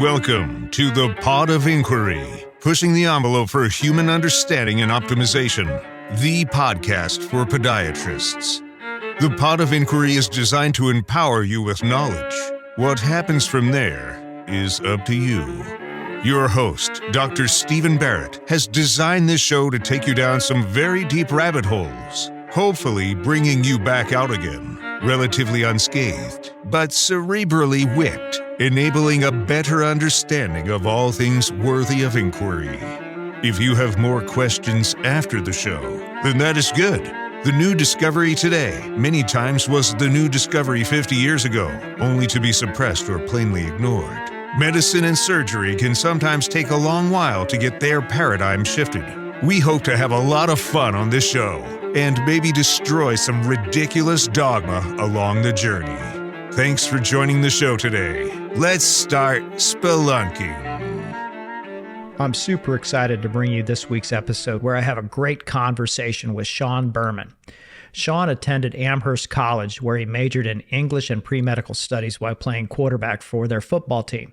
Welcome to the Pod of Inquiry, pushing the envelope for human understanding and optimization, the podcast for podiatrists. The Pod of Inquiry is designed to empower you with knowledge. What happens from there is up to you. Your host, Dr. Stephen Barrett, has designed this show to take you down some very deep rabbit holes, hopefully bringing you back out again, relatively unscathed, but cerebrally whipped, enabling a better understanding of all things worthy of inquiry. If you have more questions after the show, then that is good. The new discovery today many times was the new discovery 50 years ago, only to be suppressed or plainly ignored. Medicine and surgery can sometimes take a long while to get their paradigm shifted. We hope to have a lot of fun on this show and maybe destroy some ridiculous dogma along the journey. Thanks for joining the show today. Let's start spelunking. I'm super excited to bring you this week's episode where I have a great conversation with Sean Berman. Sean attended Amherst College where he majored in English and pre-medical studies while playing quarterback for their football team.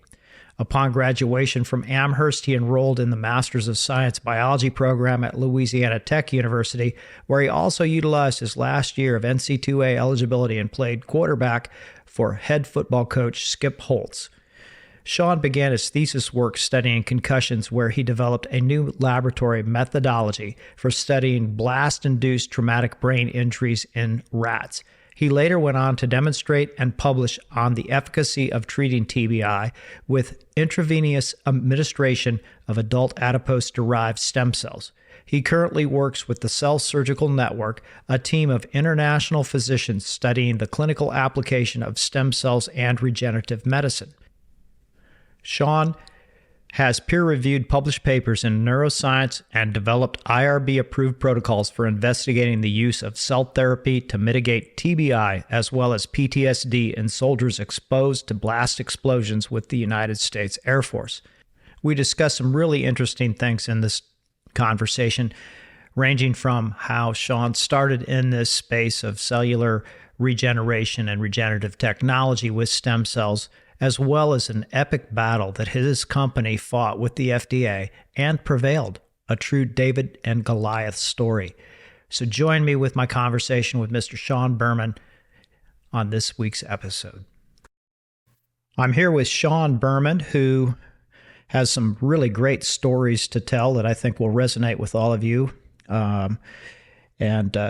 Upon graduation from Amherst, he enrolled in the Masters of Science Biology program at Louisiana Tech University, where he also utilized his last year of NC2A eligibility and played quarterback for head football coach Skip Holtz. Sean began his thesis work studying concussions, where he developed a new laboratory methodology for studying blast-induced traumatic brain injuries in rats. He later went on to demonstrate and publish on the efficacy of treating TBI with intravenous administration of adult adipose-derived stem cells. He currently works with the Cell Surgical Network, a team of international physicians studying the clinical application of stem cells and regenerative medicine. Sean has peer-reviewed published papers in neuroscience and developed IRB-approved protocols for investigating the use of cell therapy to mitigate TBI as well as PTSD in soldiers exposed to blast explosions with the United States Air Force. We discuss some really interesting things in this conversation, ranging from how Sean started in this space of cellular regeneration and regenerative technology with stem cells, as well as an epic battle that his company fought with the FDA and prevailed, a true David and Goliath story. So join me with my conversation with Mr. Sean Berman on this week's episode. I'm here with Sean Berman, who has some really great stories to tell that I think will resonate with all of you.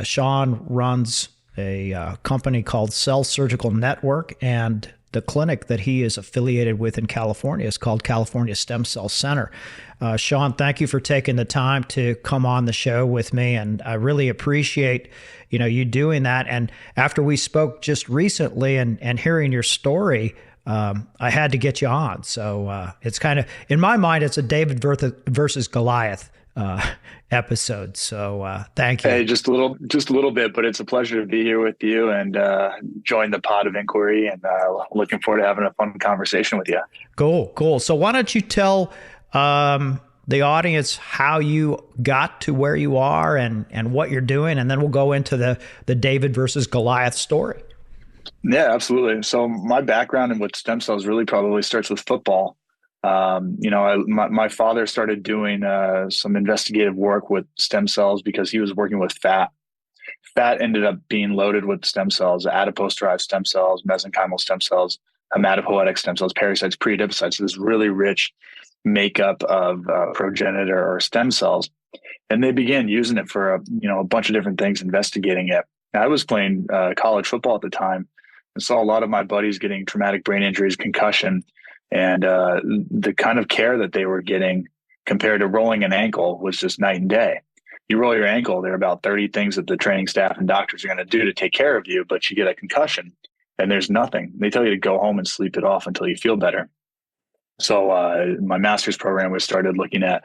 Sean runs a company called Cell Surgical Network, and the clinic that he is affiliated with in California is called California Stem Cell Center. Sean, thank you for taking the time to come on the show with me, and I really appreciate you doing that. And after we spoke just recently and hearing your story, I had to get you on. So it's kind of, in my mind, it's a David versus Goliath episode. So thank you. Hey, just a little bit, but it's a pleasure to be here with you and join the Pod of Inquiry, and looking forward to having a fun conversation with you. Cool. So why don't you tell the audience how you got to where you are and what you're doing, and then we'll go into the David versus Goliath story. Yeah, absolutely. So my background with stem cells really probably starts with football. My father started doing some investigative work with stem cells because he was working with fat. Fat ended up being loaded with stem cells, adipose-derived stem cells, mesenchymal stem cells, hematopoietic stem cells, pericytes, preadipocytes. This really rich makeup of progenitor or stem cells. And they began using it for a bunch of different things, investigating it. I was playing college football at the time and saw a lot of my buddies getting traumatic brain injuries, concussion, and the kind of care that they were getting compared to rolling an ankle was just night and day. You roll your ankle, there are about 30 things that the training staff and doctors are going to do to take care of you, but you get a concussion and there's nothing. They tell you to go home and sleep it off until you feel better. So my master's program, we started looking at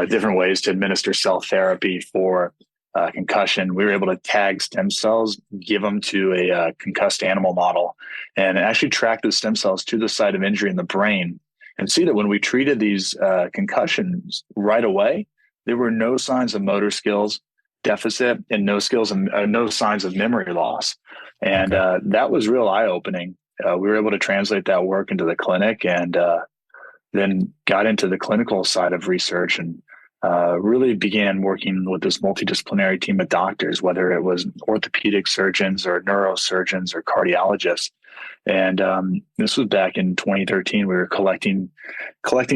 different ways to administer cell therapy for concussion. We were able to tag stem cells, give them to a concussed animal model, and actually track the stem cells to the site of injury in the brain, and see that when we treated these concussions right away, there were no signs of motor skills deficit and no signs of memory loss. And that was real eye-opening. We were able to translate that work into the clinic, and then got into the clinical side of research and really began working with this multidisciplinary team of doctors, whether it was orthopedic surgeons or neurosurgeons or cardiologists. And this was back in 2013. We were collecting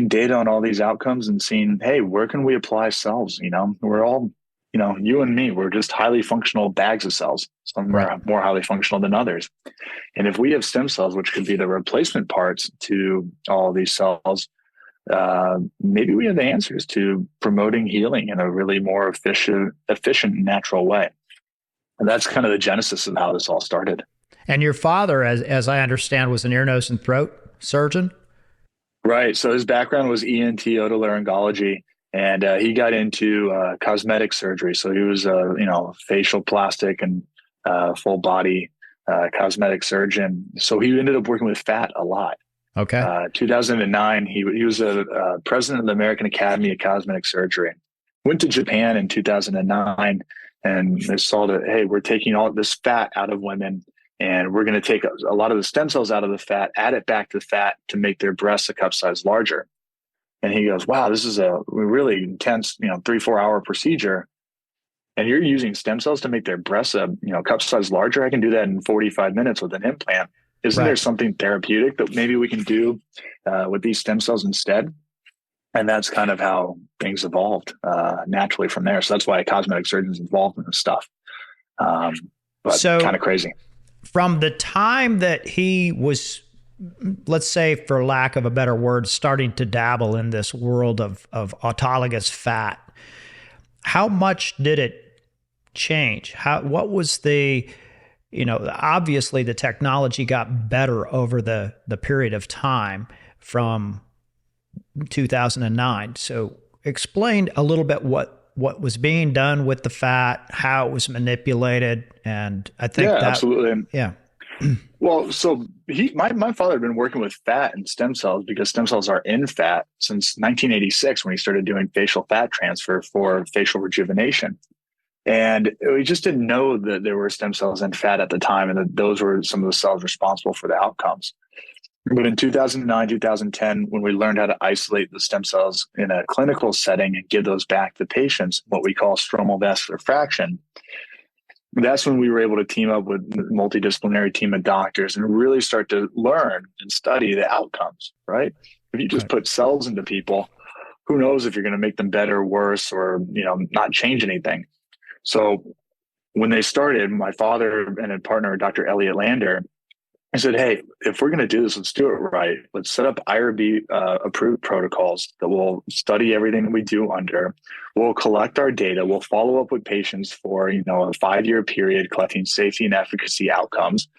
data on all these outcomes and seeing, hey, where can we apply cells? We're all, you and me, we're just highly functional bags of cells. Some are more highly functional than others. And if we have stem cells, which could be the replacement parts to all of these cells, maybe we have the answers to promoting healing in a really more efficient, natural way. And that's kind of the genesis of how this all started. And your father, as I understand, was an ear, nose, and throat surgeon? Right. So his background was ENT, otolaryngology, and he got into cosmetic surgery. So he was facial plastic and full body cosmetic surgeon. So he ended up working with fat a lot. Okay. 2009, he was a president of the American Academy of Cosmetic Surgery. Went to Japan in 2009 and they saw that, hey, we're taking all this fat out of women and we're going to take a lot of the stem cells out of the fat, add it back to the fat to make their breasts a cup size larger. And he goes, wow, this is a really intense, 3-4 hour procedure. And you're using stem cells to make their breasts a cup size larger. I can do that in 45 minutes with an implant. Isn't there something therapeutic that maybe we can do with these stem cells instead? And that's kind of how things evolved naturally from there. So that's why a cosmetic surgeon's involved in this stuff. But so kind of crazy. From the time that he was, let's say, for lack of a better word, starting to dabble in this world of autologous fat, how much did it change? What was the, obviously the technology got better over the period of time from 2009. So explain a little bit what was being done with the fat, how it was manipulated. And I think absolutely. Yeah. Well, so my father had been working with fat and stem cells because stem cells are in fat since 1986 when he started doing facial fat transfer for facial rejuvenation. And we just didn't know that there were stem cells in fat at the time and that those were some of the cells responsible for the outcomes. But in 2009, 2010, when we learned how to isolate the stem cells in a clinical setting and give those back to patients, what we call stromal vascular fraction, that's when we were able to team up with a multidisciplinary team of doctors and really start to learn and study the outcomes, right? If you just put cells into people, who knows if you're going to make them better, worse, or, not change anything. So when they started, my father and a partner, Dr. Elliot Lander, I said, hey, if we're going to do this, let's do it right. Let's set up IRB approved protocols that will study everything that we do under. We'll collect our data. We'll follow up with patients for, a 5-year period, collecting safety and efficacy outcomes.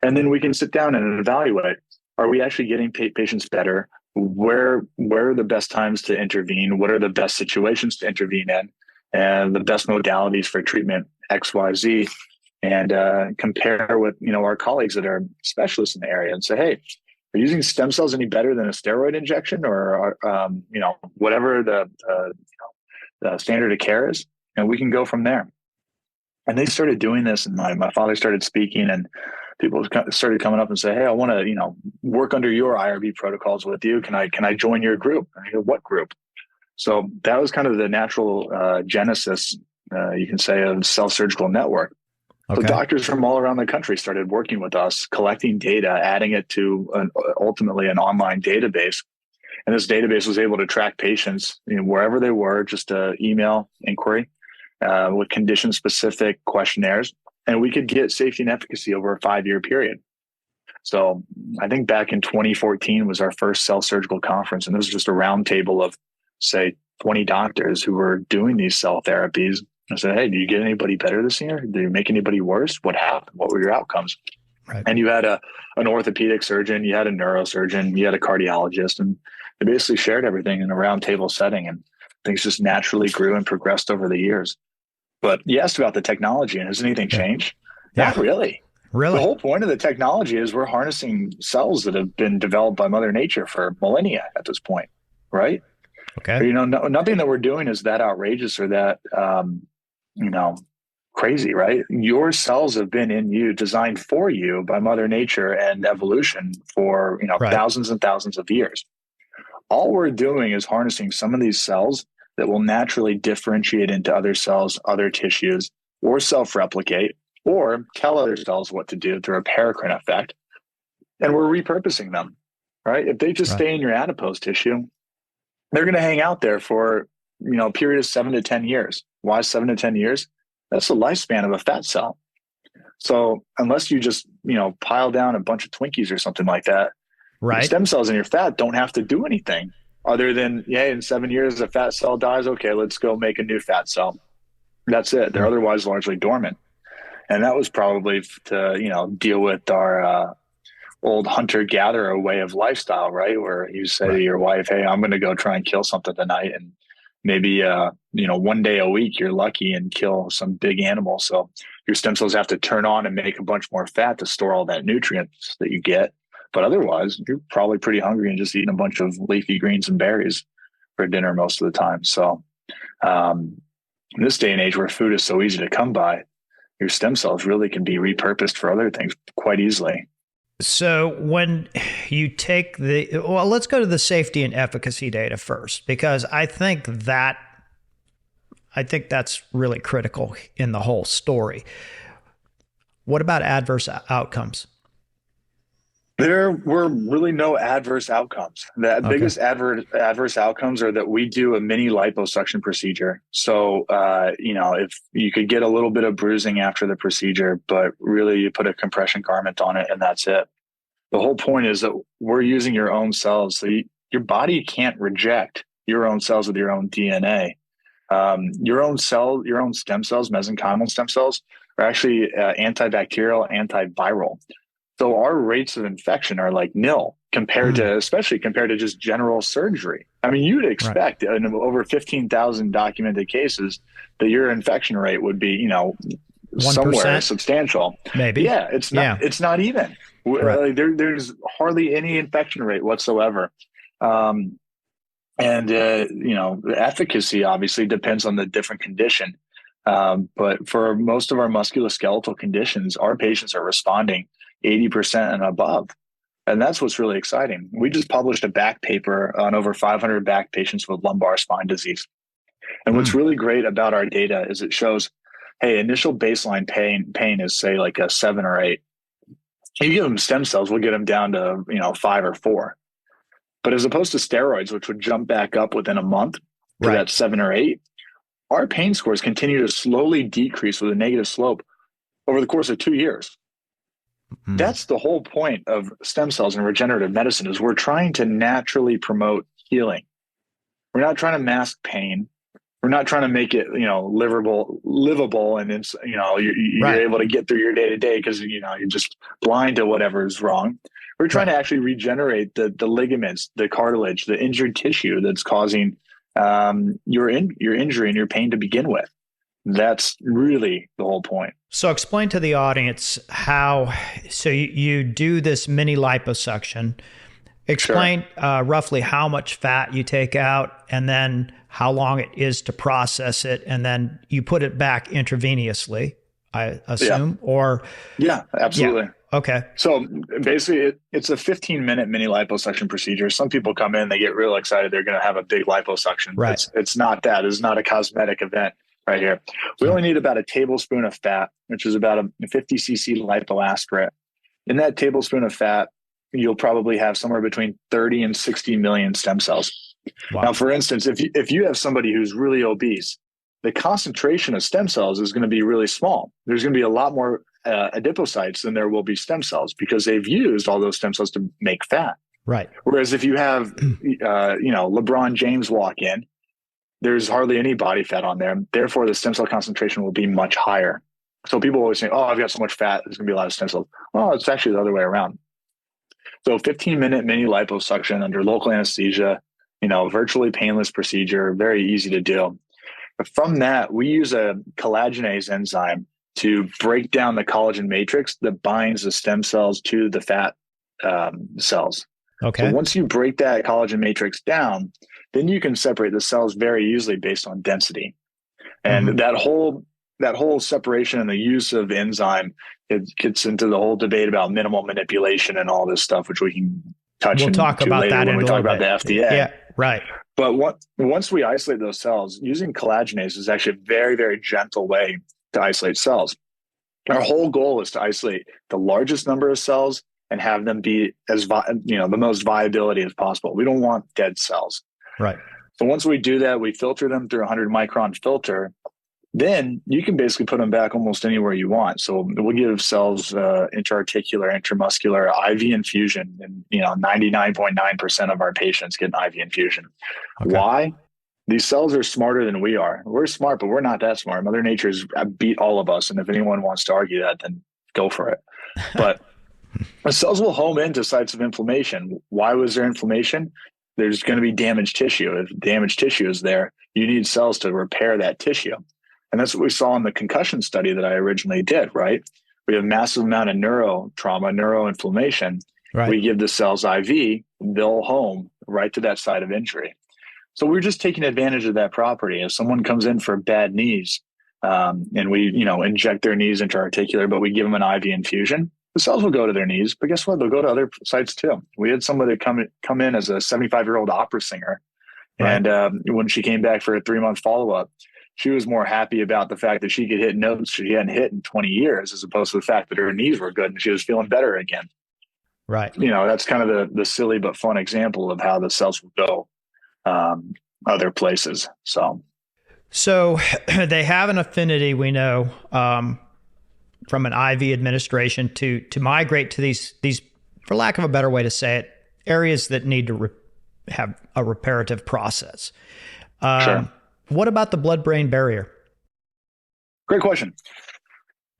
And then we can sit down and evaluate, are we actually getting patients better? Where are the best times to intervene? What are the best situations to intervene in? And the best modalities for treatment, X, Y, Z. And compare with our colleagues that are specialists in the area and say, hey, are you using stem cells any better than a steroid injection or whatever the standard of care is, and we can go from there. And they started doing this, and my father started speaking, and people started coming up and say, hey, I want to work under your IRB protocols with you. Can I join your group? And I go, what group? So that was kind of the natural genesis, you can say, of Cell Surgical Network. Okay. So doctors from all around the country started working with us, collecting data, adding it to ultimately an online database. And this database was able to track patients wherever they were, just an email inquiry with condition-specific questionnaires. And we could get safety and efficacy over a 5-year period. So I think back in 2014 was our first Cell Surgical conference. And this was just a round table of, say, 20 doctors who were doing these cell therapies. I said, hey, do you get anybody better this year? Did you make anybody worse? What happened? What were your outcomes? Right. And you had an orthopedic surgeon, you had a neurosurgeon, you had a cardiologist, and they basically shared everything in a round table setting, and things just naturally grew and progressed over the years. But you asked about the technology, and has anything changed? Yeah. Not really. Really? The whole point of the technology is we're harnessing cells that have been developed by Mother Nature for millennia at this point, right? Okay. Nothing that we're doing is that outrageous or that crazy, right? Your cells have been in you, designed for you by Mother Nature and evolution for, thousands and thousands of years. all we're doing is harnessing some of these cells that will naturally differentiate into other cells, other tissues, or self-replicate, or tell other cells what to do through a paracrine effect. And we're repurposing them, right? If they just stay in your adipose tissue, they're going to hang out there for, a period of 7 to 10 years. Why 7 to 10 years? That's the lifespan of a fat cell. So unless you just, pile down a bunch of Twinkies or something like that, right, stem cells in your fat don't have to do anything other than, in 7 years, a fat cell dies. Okay, let's go make a new fat cell. That's it. They're otherwise largely dormant. And that was probably to, deal with our old hunter-gatherer way of lifestyle, right? Where you say to your wife, hey, I'm going to go try and kill something tonight. And maybe, one day a week, you're lucky and kill some big animal. So your stem cells have to turn on and make a bunch more fat to store all that nutrients that you get. But otherwise, you're probably pretty hungry and just eating a bunch of leafy greens and berries for dinner most of the time. So in this day and age where food is so easy to come by, your stem cells really can be repurposed for other things quite easily. So when you take let's go to the safety and efficacy data first, because I think that's really critical in the whole story. What about adverse outcomes? There were really no adverse outcomes. The biggest adverse outcomes are that we do a mini liposuction procedure. So, if you could get a little bit of bruising after the procedure, but really you put a compression garment on it and that's it. The whole point is that we're using your own cells. So your body can't reject your own cells with your own DNA. Your own stem cells, mesenchymal stem cells, are actually antibacterial, antiviral. So our rates of infection are like nil especially compared to just general surgery. I mean, you'd expect in over 15,000 documented cases that your infection rate would be, 1%? Somewhere substantial. Maybe. Yeah, it's not even. There's hardly any infection rate whatsoever. The efficacy obviously depends on the different condition. But for most of our musculoskeletal conditions, our patients are responding 80% and above. And that's what's really exciting. We just published a back paper on over 500 back patients with lumbar spine disease. And what's really great about our data is it shows, hey, initial baseline pain is say like a 7 or 8. You give them stem cells, we'll get them down to, 5 or 4. But as opposed to steroids, which would jump back up within a month to that 7 or 8, our pain scores continue to slowly decrease with a negative slope over the course of 2 years. That's the whole point of stem cells and regenerative medicine is we're trying to naturally promote healing. We're not trying to mask pain. We're not trying to make it, livable, and it's, you're able to get through your day to day because, you're just blind to whatever is wrong. We're trying to actually regenerate the ligaments, the cartilage, the injured tissue that's causing your injury and your pain to begin with. That's really the whole point. So explain to the audience so you do this mini liposuction. Explain roughly how much fat you take out and then how long it is to process it. And then you put it back intravenously, I assume, or? Yeah, absolutely. Yeah. Okay. So basically it's a 15-minute mini liposuction procedure. Some people come in, they get real excited. They're going to have a big liposuction. Right. It's not that. It's not a cosmetic event. Right here. We only need about a tablespoon of fat, which is about a 50 cc lipoaspirate. In that tablespoon of fat, you'll probably have somewhere between 30 and 60 million stem cells. Wow. Now, for instance, if you have somebody who's really obese, the concentration of stem cells is going to be really small. There's going to be a lot more adipocytes than there will be stem cells because they've used all those stem cells to make fat. Right. Whereas if you have, LeBron James walk in, there's hardly any body fat on there. Therefore, the stem cell concentration will be much higher. So people always say, oh, I've got so much fat, there's going to be a lot of stem cells. Oh, it's actually the other way around. So 15-minute mini liposuction under local anesthesia, virtually painless procedure, very easy to do. But from that, we use a collagenase enzyme to break down the collagen matrix that binds the stem cells to the fat cells. Okay. So once you break that collagen matrix down, then you can separate the cells very easily based on density. And that whole separation and the use of enzyme, it gets into the whole debate about minimal manipulation and all this stuff, which we can touch We'll talk into about later that when in we a talk little about bit. the FDA. Yeah, right. But once we isolate those cells, using collagenase is actually a very, very gentle way to isolate cells. Our whole goal is to isolate the largest number of cells and have them be the most viability as possible. We don't want dead cells. Right. So once we do that, we filter them through a 100 micron filter. Then you can basically put them back almost anywhere you want. So we'll give cells intra-articular, intramuscular, IV infusion, and 99.9% of our patients get an IV infusion. Okay. Why? These cells are smarter than we are. We're smart, but we're not that smart. Mother Nature's beat all of us, and if anyone wants to argue that, then go for it. But the cells will home into sites of inflammation. Why was there inflammation? There's going to be damaged tissue. If damaged tissue is there, you need cells to repair that tissue. And that's what we saw in the concussion study that I originally did, right? We have a massive amount of neuroinflammation. Right. We give the cells IV, they'll home right to that site of injury. So we're just taking advantage of that property. If someone comes in for bad knees and we, inject their knees intra-articular, but we give them an IV infusion, the cells will go to their knees. But guess what? They'll go to other sites too. We had somebody come in as a 75-year-old opera singer. Right. And when she came back for a 3-month follow-up, she was more happy about the fact that she could hit notes she hadn't hit in 20 years, as opposed to the fact that her knees were good and she was feeling better again. Right. That's kind of the silly but fun example of how the cells will go other places. So they have an affinity, we know, from an IV administration to migrate to these, for lack of a better way to say it, areas that need to have a reparative process. Sure. What about the blood-brain barrier? Great question.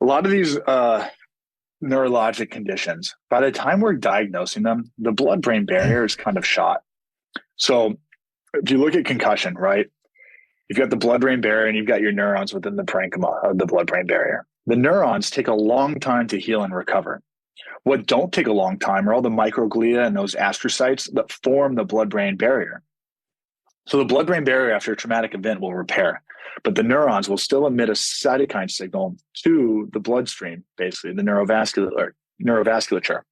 A lot of these neurologic conditions, by the time we're diagnosing them, the blood-brain barrier is kind of shot. So if you look at concussion, right? You've got the blood-brain barrier and you've got your neurons within the parenchyma of the blood-brain barrier. The neurons take a long time to heal and recover. What don't take a long time are all the microglia and those astrocytes that form the blood-brain barrier. So the blood-brain barrier after a traumatic event will repair, but the neurons will still emit a cytokine signal to the bloodstream, basically the neurovasculature.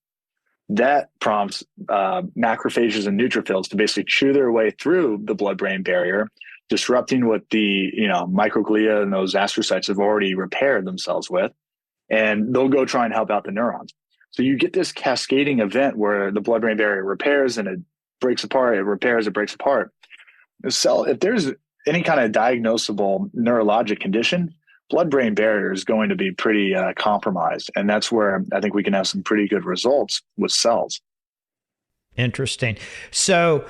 That prompts macrophages and neutrophils to basically chew their way through the blood-brain barrier, disrupting what the microglia and those astrocytes have already repaired themselves with, and they'll go try and help out the neurons. So you get this cascading event where the blood-brain barrier repairs and it breaks apart, it repairs, it breaks apart. If there's any kind of diagnosable neurologic condition, blood-brain barrier is going to be pretty compromised. And that's where I think we can have some pretty good results with cells. Interesting. So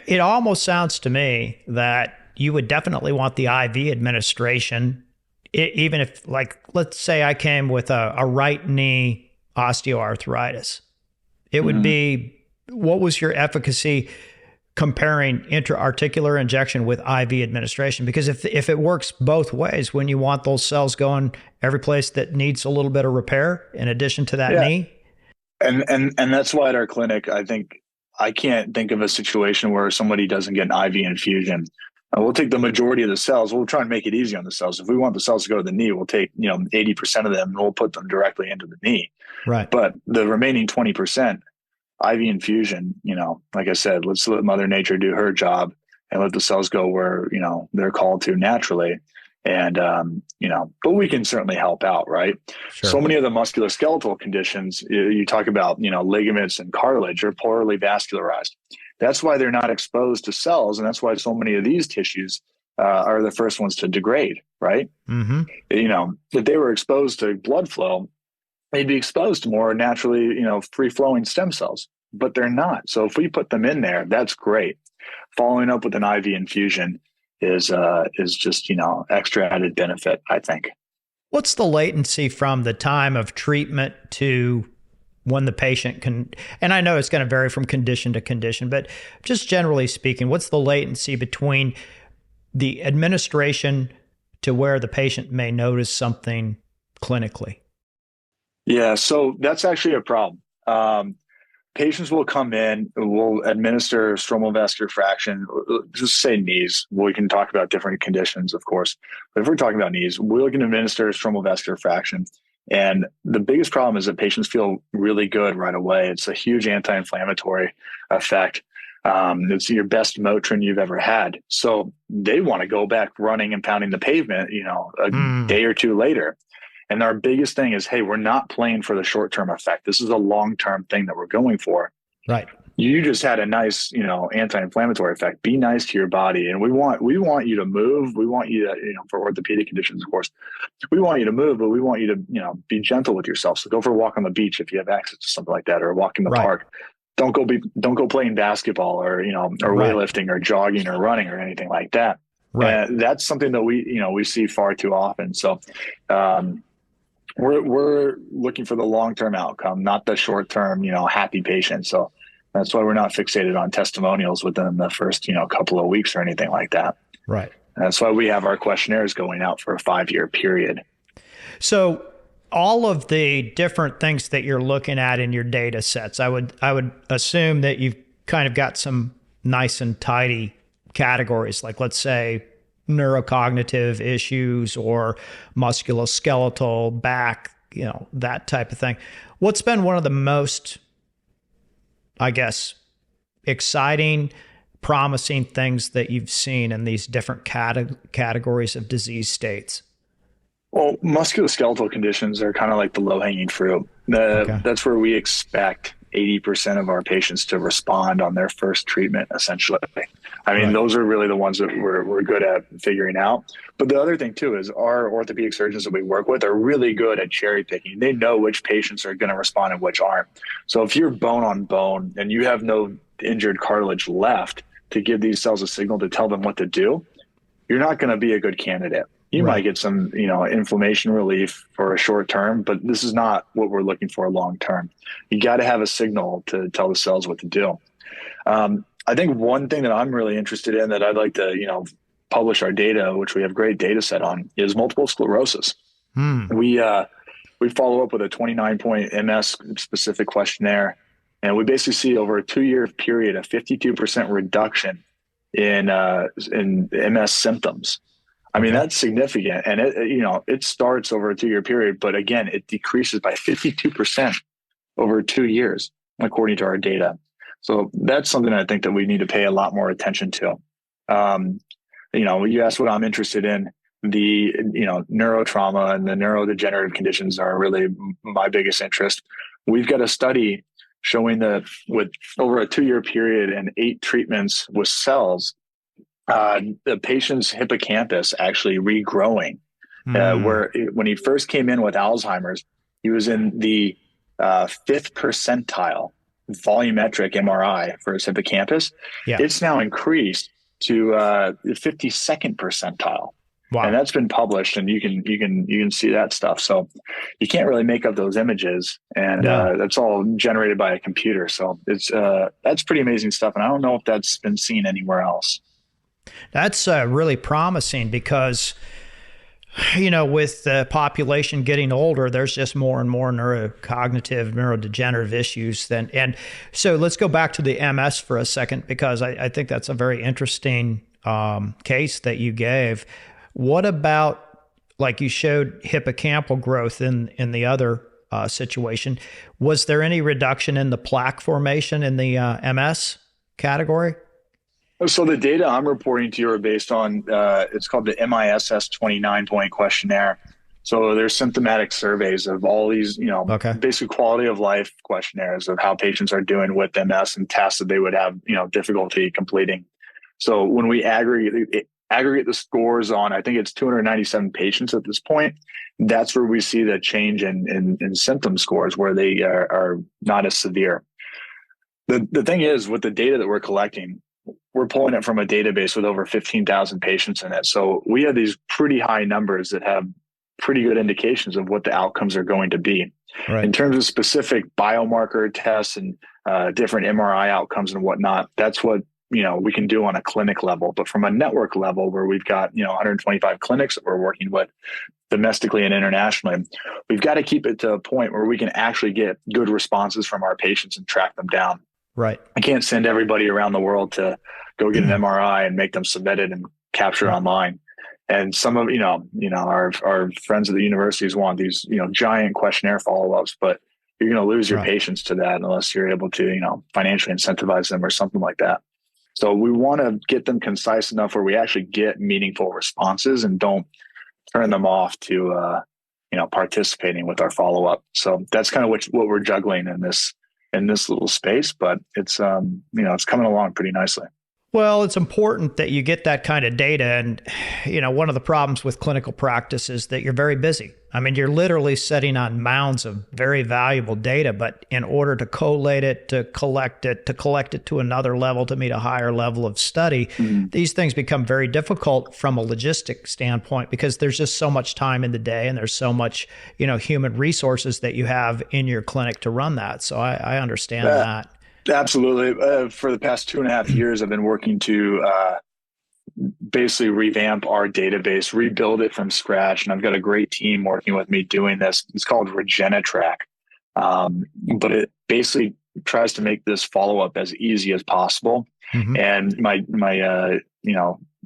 it almost sounds to me that you would definitely want the IV administration, even if, like, let's say I came with a right knee osteoarthritis. It would be, what was your efficacy comparing intra-articular injection with IV administration? Because if it works both ways, when you want those cells going every place that needs a little bit of repair in addition to that knee. And that's why at our clinic, I can't think of a situation where somebody doesn't get an IV infusion. We'll take the majority of the cells. We'll try and make it easy on the cells. If we want the cells to go to the knee, we'll take 80% of them and we'll put them directly into the knee. Right. But the remaining 20%, IV infusion, like I said, let's let Mother Nature do her job and let the cells go where, they're called to naturally. And, but we can certainly help out, right? Sure. So many of the musculoskeletal conditions, you talk about, ligaments and cartilage are poorly vascularized. That's why they're not exposed to cells. And that's why so many of these tissues are the first ones to degrade, right? Mm-hmm. If they were exposed to blood flow, they'd be exposed to more naturally, free-flowing stem cells, but they're not. So if we put them in there, that's great. Following up with an IV infusion is just, extra added benefit, I think. What's the latency from the time of treatment to when the patient can, and I know it's going to vary from condition to condition, but just generally speaking, what's the latency between the administration to where the patient may notice something clinically? Yeah, so that's actually a problem. Patients will come in, we'll administer stromal vascular fraction, just say knees. We can talk about different conditions, of course. But if we're talking about knees, we're going to administer stromal vascular fraction. And the biggest problem is that patients feel really good right away. It's a huge anti-inflammatory effect. It's your best Motrin you've ever had. So they want to go back running and pounding the pavement, a day or two later. And our biggest thing is, hey, we're not playing for the short-term effect. This is a long-term thing that we're going for. Right. You just had a nice, anti-inflammatory effect. Be nice to your body. And we want you to move. We want you to, for orthopedic conditions, of course, we want you to move, but we want you to, be gentle with yourself. So go for a walk on the beach if you have access to something like that, or a walk in the park. Don't go playing basketball or weightlifting or jogging or running or anything like that. Right. That's something that we see far too often. So, we're looking for the long-term outcome, not the short-term, happy patient. So that's why we're not fixated on testimonials within the first, couple of weeks or anything like that. Right. That's why we have our questionnaires going out for a 5-year period. So all of the different things that you're looking at in your data sets, I would assume that you've kind of got some nice and tidy categories, like let's say neurocognitive issues or musculoskeletal, back, that type of thing. What's been one of the most, I guess, exciting, promising things that you've seen in these different categories of disease states? Well, musculoskeletal conditions are kind of like the low-hanging fruit. That's where we expect 80% of our patients to respond on their first treatment, essentially. I mean, those are really the ones that we're good at figuring out. But the other thing, too, is our orthopedic surgeons that we work with are really good at cherry picking. They know which patients are going to respond and which aren't. So if you're bone on bone and you have no injured cartilage left to give these cells a signal to tell them what to do, you're not going to be a good candidate. You might get some, inflammation relief for a short term, but this is not what we're looking for long term. You got to have a signal to tell the cells what to do. I think one thing that I'm really interested in that I'd like to, publish our data, which we have great data set on, is multiple sclerosis. We follow up with a 29-point MS specific questionnaire, and we basically see over a 2-year period a 52% reduction in MS symptoms. I mean, that's significant. And it starts over a 2-year period, but again, it decreases by 52% over 2 years, according to our data. So that's something I think that we need to pay a lot more attention to. You asked what I'm interested in. The, neurotrauma and the neurodegenerative conditions are really my biggest interest. We've got a study showing that with over a 2-year period and 8 treatments with cells, the patient's hippocampus actually regrowing. Where when he first came in with Alzheimer's, he was in the 5th percentile volumetric MRI for his hippocampus. It's now increased to the 52nd percentile. Wow. And that's been published, and you can see that stuff. So you can't really make up those images, and that's all generated by a computer. So that's pretty amazing stuff, and I don't know if that's been seen anywhere else. That's really promising because, with the population getting older, there's just more and more neurodegenerative issues. And so let's go back to the MS for a second, because I think that's a very interesting case that you gave. What about, like you showed hippocampal growth in the other situation? Was there any reduction in the plaque formation in the MS category? So the data I'm reporting to you are based on, it's called the MISS 29-point questionnaire. So there's symptomatic surveys of all these, basic quality of life questionnaires of how patients are doing with MS and tasks that they would have, difficulty completing. So when we aggregate the scores on, I think it's 297 patients at this point, that's where we see the change in symptom scores where they are not as severe. The thing is, with the data that we're collecting, we're pulling it from a database with over 15,000 patients in it. So we have these pretty high numbers that have pretty good indications of what the outcomes are going to be. Right. In terms of specific biomarker tests and different MRI outcomes and whatnot, that's what we can do on a clinic level. But from a network level, where we've got 125 clinics that we're working with domestically and internationally, we've got to keep it to a point where we can actually get good responses from our patients and track them down. Right. I can't send everybody around the world to go get an MRI and make them submit it and capture it online. And some of, our friends at the universities want these, giant questionnaire follow-ups, but you're going to lose your patients to that unless you're able to, financially incentivize them or something like that. So we want to get them concise enough where we actually get meaningful responses and don't turn them off to, participating with our follow-up. So that's kind of what we're juggling in this little space, but it's, it's coming along pretty nicely. Well, it's important that you get that kind of data. And, one of the problems with clinical practice is that you're very busy. I mean, you're literally sitting on mounds of very valuable data, but in order to collate it, to collect it to another level, to meet a higher level of study, these things become very difficult from a logistic standpoint because there's just so much time in the day and there's so much, human resources that you have in your clinic to run that. So I understand that. Absolutely. For the past 2.5 years, I've been working to basically revamp our database, rebuild it from scratch. And I've got a great team working with me doing this. It's called RegeneTrack. But it basically tries to make this follow-up as easy as possible. And my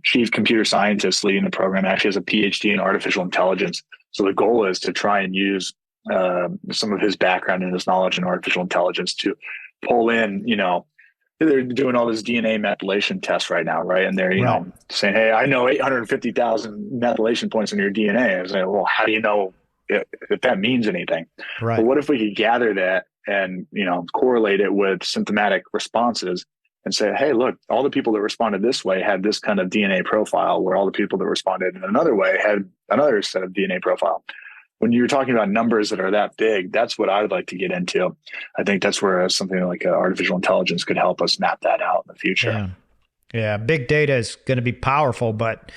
chief computer scientist leading the program actually has a PhD in artificial intelligence. So the goal is to try and use some of his background and his knowledge in artificial intelligence to pull in, they're doing all this DNA methylation tests right now, right? And they're, saying, hey, I know 850,000 methylation points in your DNA. I was like, well, how do you know if that means anything? Right. But what if we could gather that and, correlate it with symptomatic responses and say, hey, look, all the people that responded this way had this kind of DNA profile, where all the people that responded in another way had another set of DNA profile. When you're talking about numbers that are that big, that's what I would like to get into. I think that's where something like artificial intelligence could help us map that out in the future. Yeah. Big data is going to be powerful, but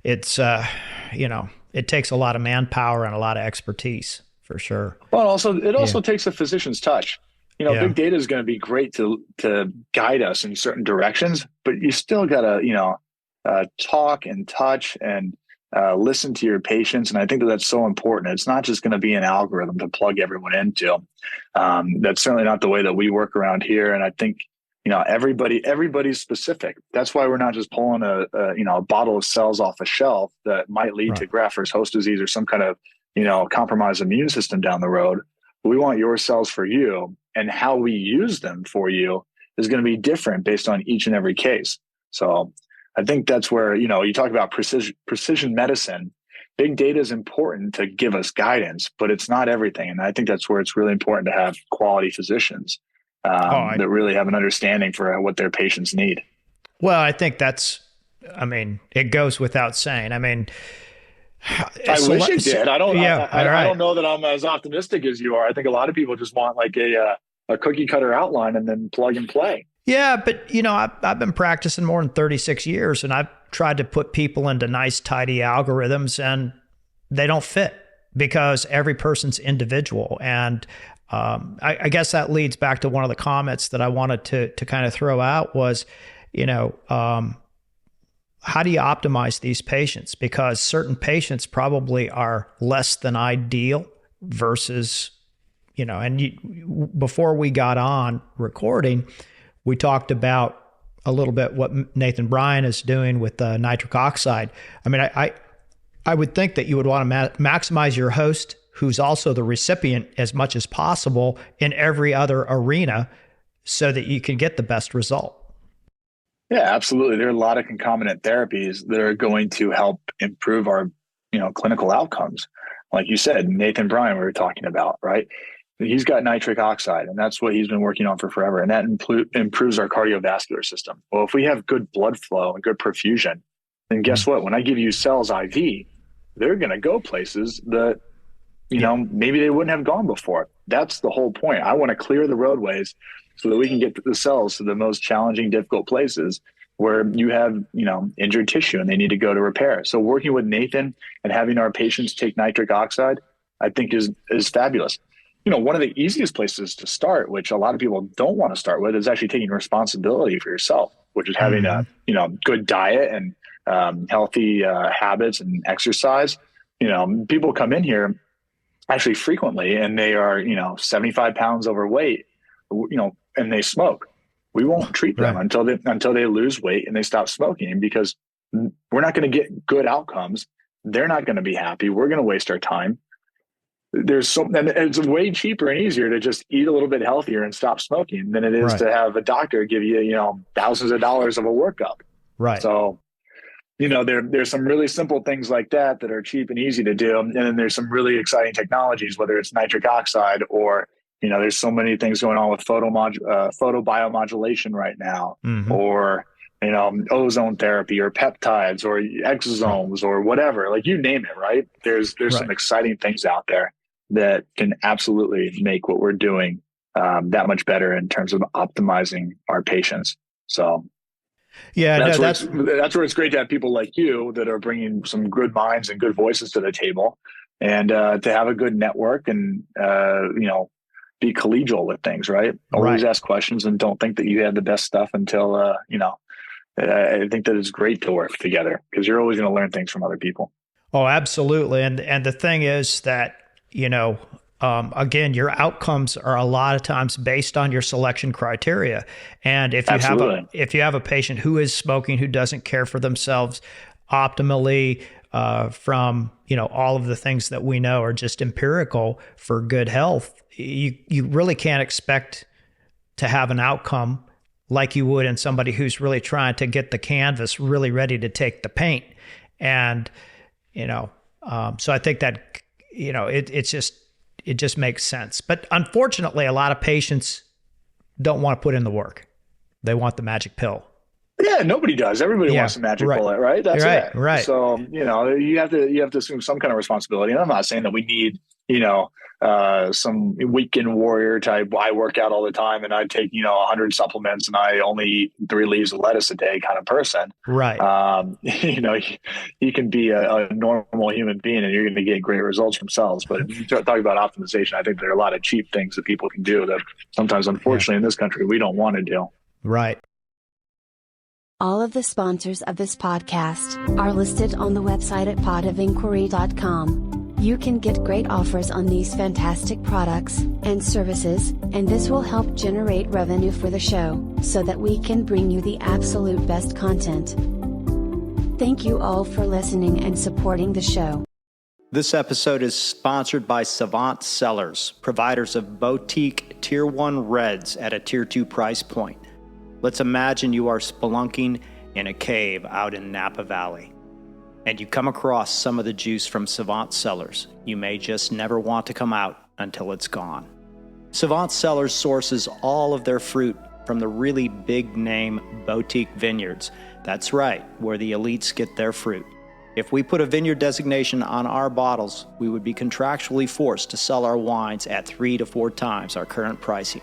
it's, it takes a lot of manpower and a lot of expertise for sure. Well, it also takes a physician's touch. Big data is going to be great to guide us in certain directions, but you still got to, talk and touch and listen to your patients. And I think that's so important. It's not just going to be an algorithm to plug everyone into. That's certainly not the way that we work around here. And I think, everybody's specific. That's why we're not just pulling a bottle of cells off a shelf that might lead to graft versus host disease or some kind of, compromised immune system down the road. We want your cells for you, and how we use them for you is going to be different based on each and every case. So I think that's where, you talk about precision medicine. Big data is important to give us guidance, but it's not everything. And I think that's where it's really important to have quality physicians that really have an understanding for what their patients need. Well, I think it goes without saying. I wish it did. I don't know that I'm as optimistic as you are. I think a lot of people just want like a cookie cutter outline and then plug and play. Yeah, but I've been practicing more than 36 years, and I've tried to put people into nice, tidy algorithms, and they don't fit because every person's individual. And I guess that leads back to one of the comments that I wanted to kind of throw out was, how do you optimize these patients? Because certain patients probably are less than ideal versus, before we got on recording, we talked about a little bit what Nathan Bryan is doing with nitric oxide. I would think that you would want to maximize your host, who's also the recipient, as much as possible in every other arena so that you can get the best result. Yeah, absolutely. There are a lot of concomitant therapies that are going to help improve our, clinical outcomes. Like you said, Nathan Bryan, we were talking about, right? He's got nitric oxide, and that's what he's been working on for forever. And that improves our cardiovascular system. Well, if we have good blood flow and good perfusion, then guess what? When I give you cells IV, they're going to go places that, maybe they wouldn't have gone before. That's the whole point. I want to clear the roadways so that we can get the cells to the most challenging, difficult places where you have, injured tissue and they need to go to repair. So working with Nathan and having our patients take nitric oxide, I think is fabulous. One of the easiest places to start, which a lot of people don't want to start with, is actually taking responsibility for yourself, which is having a, good diet and healthy habits and exercise. People come in here actually frequently and they are, 75 pounds overweight, and they smoke. We won't treat them until they lose weight and they stop smoking, because we're not going to get good outcomes. They're not going to be happy. We're going to waste our time. And it's way cheaper and easier to just eat a little bit healthier and stop smoking than it is to have a doctor give you, thousands of dollars of a workup. Right. So, there's some really simple things like that are cheap and easy to do. And then there's some really exciting technologies, whether it's nitric oxide or, there's so many things going on with photobiomodulation right now, or, ozone therapy or peptides or exosomes or whatever, like you name it, right? There's some exciting things out there that can absolutely make what we're doing that much better in terms of optimizing our patients. So that's where it's great to have people like you that are bringing some good minds and good voices to the table, and to have a good network and, be collegial with things, right? Always ask questions and don't think that you have the best stuff until, I think that it's great to work together because you're always going to learn things from other people. Oh, absolutely. And the thing is that, again, your outcomes are a lot of times based on your selection criteria. And if you have a patient who is smoking, who doesn't care for themselves optimally, from, all of the things that we know are just empirical for good health, you really can't expect to have an outcome like you would in somebody who's really trying to get the canvas really ready to take the paint. And, so I think that, it just makes sense. But unfortunately, a lot of patients don't want to put in the work. They want the magic pill. Yeah, nobody does. Everybody wants a magic bullet, right? That's it. Right. So, you have to assume some kind of responsibility. And I'm not saying that we need, some weekend warrior type. I work out all the time and I take, 100 supplements and I only eat 3 leaves of lettuce a day kind of person. Right. You can be a normal human being and you're going to get great results from cells. But if you talk about optimization, I think there are a lot of cheap things that people can do that sometimes, unfortunately, in this country, we don't want to do. Right. All of the sponsors of this podcast are listed on the website at potofinquiry.com. You can get great offers on these fantastic products and services, and this will help generate revenue for the show, so that we can bring you the absolute best content. Thank you all for listening and supporting the show. This episode is sponsored by Savant Cellars, providers of boutique Tier 1 Reds at a Tier 2 price point. Let's imagine you are spelunking in a cave out in Napa Valley, and you come across some of the juice from Savant Cellars. You may just never want to come out until it's gone. Savant Cellars sources all of their fruit from the really big-name boutique vineyards. That's right, where the elites get their fruit. If we put a vineyard designation on our bottles, we would be contractually forced to sell our wines at 3 to 4 times our current pricing.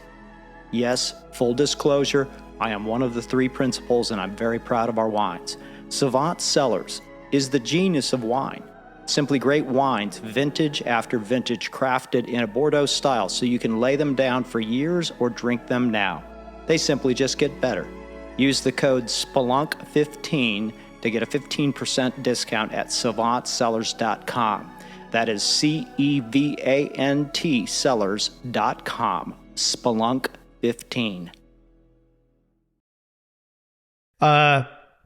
Yes, full disclosure, I am one of the 3 principals and I'm very proud of our wines. Savant Cellars is the genius of wine. Simply great wines, vintage after vintage, crafted in a Bordeaux style so you can lay them down for years or drink them now. They simply just get better. Use the code SPELUNK15 to get a 15% discount at savantcellars.com. That is CEVANT sellers.com. Spelunk15.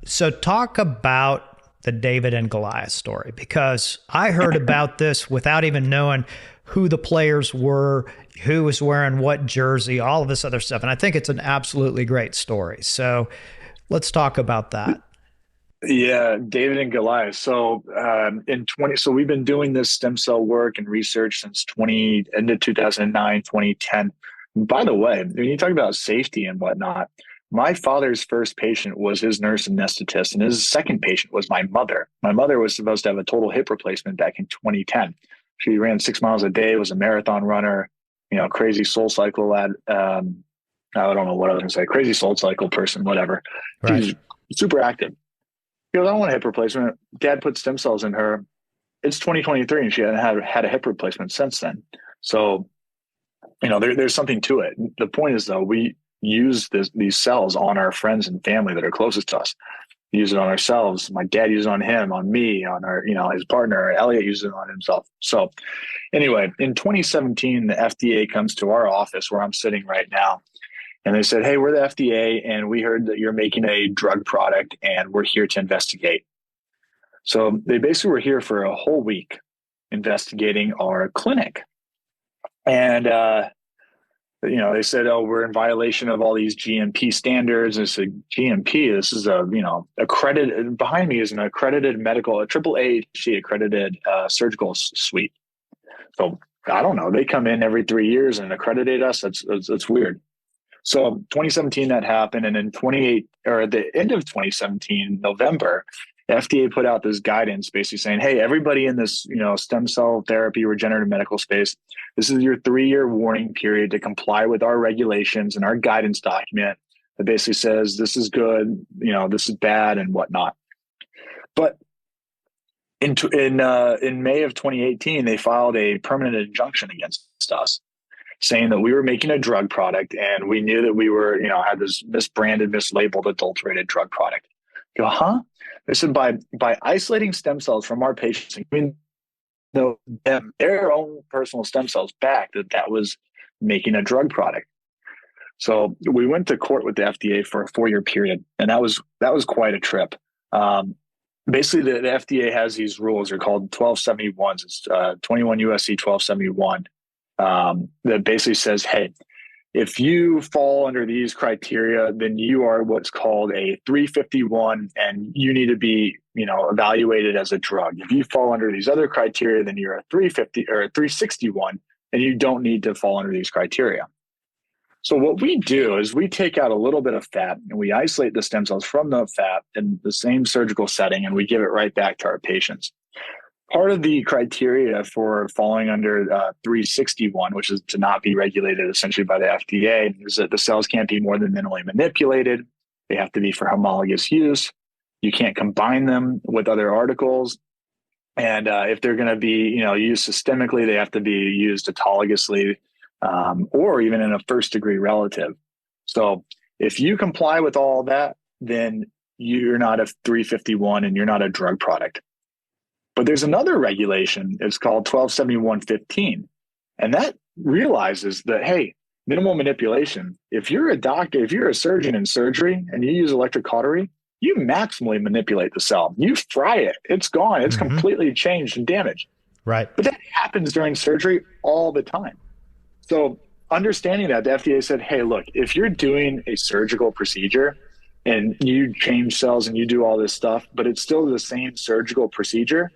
So talk about the David and Goliath story, because I heard about this without even knowing who the players were, who was wearing what jersey, all of this other stuff. And I think it's an absolutely great story. So let's talk about that. Yeah, David and Goliath. So so we've been doing this stem cell work and research since end of 2009, 2010. And by the way, when you talk about safety and whatnot, my father's first patient was his nurse anesthetist, and his second patient was my mother. My mother was supposed to have a total hip replacement back in 2010. She ran 6 miles a day, was a marathon runner, crazy soul cycle I don't know what I was going to say, crazy soul cycle person, whatever. Right. She's super active. She goes, I want a hip replacement. Dad put stem cells in her. It's 2023 and she hadn't had a hip replacement since then. So, there's something to it. The point is, though, we use these cells on our friends and family that are closest to us. We use it on ourselves. My dad uses it on him, on me, on our, his partner. Elliot uses it on himself. So anyway, in 2017, the FDA comes to our office where I'm sitting right now. And they said, hey, we're the FDA and we heard that you're making a drug product and we're here to investigate. So they basically were here for a whole week investigating our clinic. And, they said, oh, we're in violation of all these GMP standards. And I said, GMP, this is accredited, behind me is an accredited medical, a AAA accredited surgical suite. So I don't know. They come in every 3 years and accreditate us. That's weird. So 2017 that happened, and in at the end of 2017, November, the FDA put out this guidance basically saying, hey, everybody in this, stem cell therapy, regenerative medical space, this is your 3-year warning period to comply with our regulations and our guidance document that basically says this is good, this is bad and whatnot. But in May of 2018, they filed a permanent injunction against us, saying that we were making a drug product and we knew that we were, had this misbranded, mislabeled, adulterated drug product. I go, huh? They said by isolating stem cells from our patients and giving them their own personal stem cells back, that was making a drug product. So we went to court with the FDA for a 4-year period, and that was quite a trip. Basically, the FDA has these rules. They're called 1271s. It's 21 USC 1271 that basically says, hey, if you fall under these criteria, then you are what's called a 351, and you need to be, evaluated as a drug. If you fall under these other criteria, then you're a 350 or a 361, and you don't need to fall under these criteria. So what we do is we take out a little bit of fat and we isolate the stem cells from the fat in the same surgical setting, and we give it right back to our patients. Part of the criteria for falling under 361, which is to not be regulated essentially by the FDA, is that the cells can't be more than minimally manipulated. They have to be for homologous use. You can't combine them with other articles. And if they're going to be, used systemically, they have to be used autologously or even in a first-degree relative. So if you comply with all that, then you're not a 351 and you're not a drug product. But there's another regulation. It's called 1271.15. And that realizes that, hey, minimal manipulation, if you're a doctor, if you're a surgeon in surgery and you use electric cautery, you maximally manipulate the cell. You fry it. It's gone. It's completely changed and damaged. Right. But that happens during surgery all the time. So understanding that, the FDA said, hey, look, if you're doing a surgical procedure and you change cells and you do all this stuff, but it's still the same surgical procedure,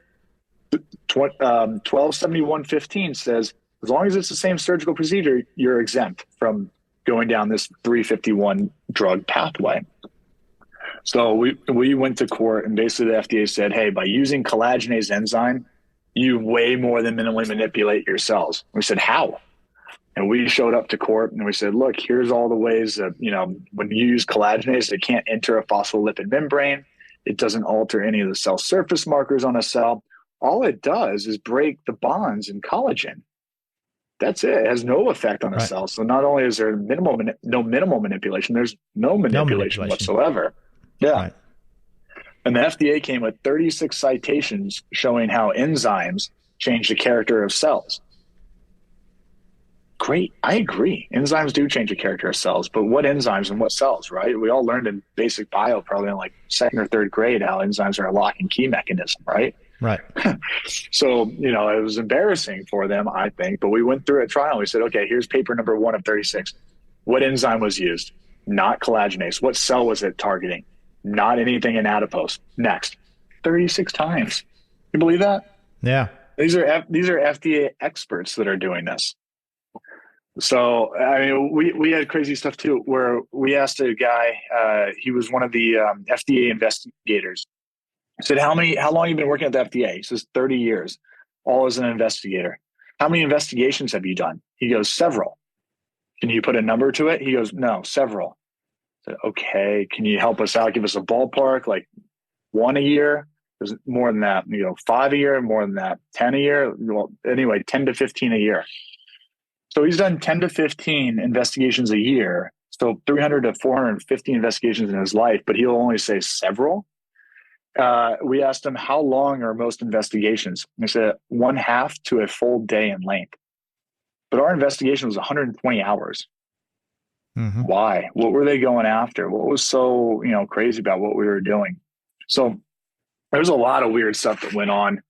1271.15 says, as long as it's the same surgical procedure, you're exempt from going down this 351 drug pathway. So we went to court, and basically the FDA said, hey, by using collagenase enzyme, you way more than minimally manipulate your cells. We said, how? And we showed up to court and we said, look, here's all the ways that, when you use collagenase, it can't enter a phospholipid membrane. It doesn't alter any of the cell surface markers on a cell. All it does is break the bonds in collagen. That's it. It has no effect on a cell. So not only is there no minimal manipulation, there's no manipulation whatsoever. Yeah. Right. And the FDA came with 36 citations showing how enzymes change the character of cells. Great. I agree. Enzymes do change the character of cells, but what enzymes and what cells, right? We all learned in basic bio, probably in like 2nd or 3rd grade, how enzymes are a lock and key mechanism, right? Right. So, it was embarrassing for them, I think, but we went through a trial. We said, okay, here's paper number 1 of 36. What enzyme was used? Not collagenase. What cell was it targeting? Not anything in adipose. Next. 36 times. You believe that? Yeah. These are FDA experts that are doing this. So, I mean, we had crazy stuff too, where we asked a guy, he was one of the FDA investigators. I said, how long have you been working at the FDA? He says, 30 years, all as an investigator. How many investigations have you done? He goes, several. Can you put a number to it? He goes, no, several. I said, okay, can you help us out? Give us a ballpark, like 1 a year? There's more than that. 5 a year, more than that. 10 a year? Well, anyway, 10 to 15 a year. So he's done 10 to 15 investigations a year. So 300 to 450 investigations in his life, but he'll only say several. We asked him, how long are most investigations? He said 1/2 to a full day in length. But our investigation was 120 hours. Why? What were they going after? What was so, crazy about what we were doing? So There's a lot of weird stuff that went on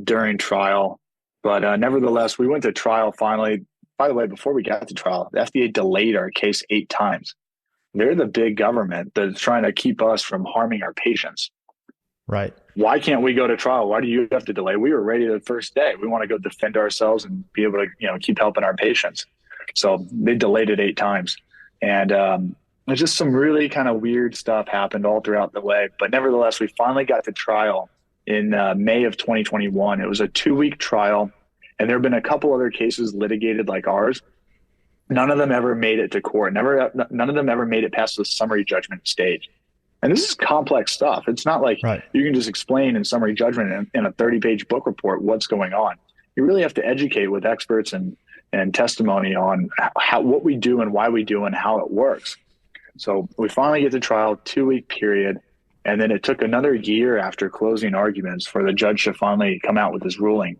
during trial, but nevertheless, we went to trial finally. By the way, before we got to trial, the FDA delayed our case 8 times. They're the big government that's trying to keep us from harming our patients. Right. Why can't we go to trial? Why do you have to delay? We were ready the first day. We want to go defend ourselves and be able to, keep helping our patients. So they delayed it 8 times. And there's just some really kind of weird stuff happened all throughout the way. But nevertheless, we finally got to trial in May of 2021. It was a 2-week trial. And there have been a couple other cases litigated like ours. None of them ever made it to court. None of them ever made it past the summary judgment stage. And this is complex stuff. It's not like you can just explain in summary judgment in a 30-page book report what's going on. You really have to educate with experts and testimony on what we do and why we do and how it works. So we finally get to trial, 2-week period. And then it took another year after closing arguments for the judge to finally come out with his ruling.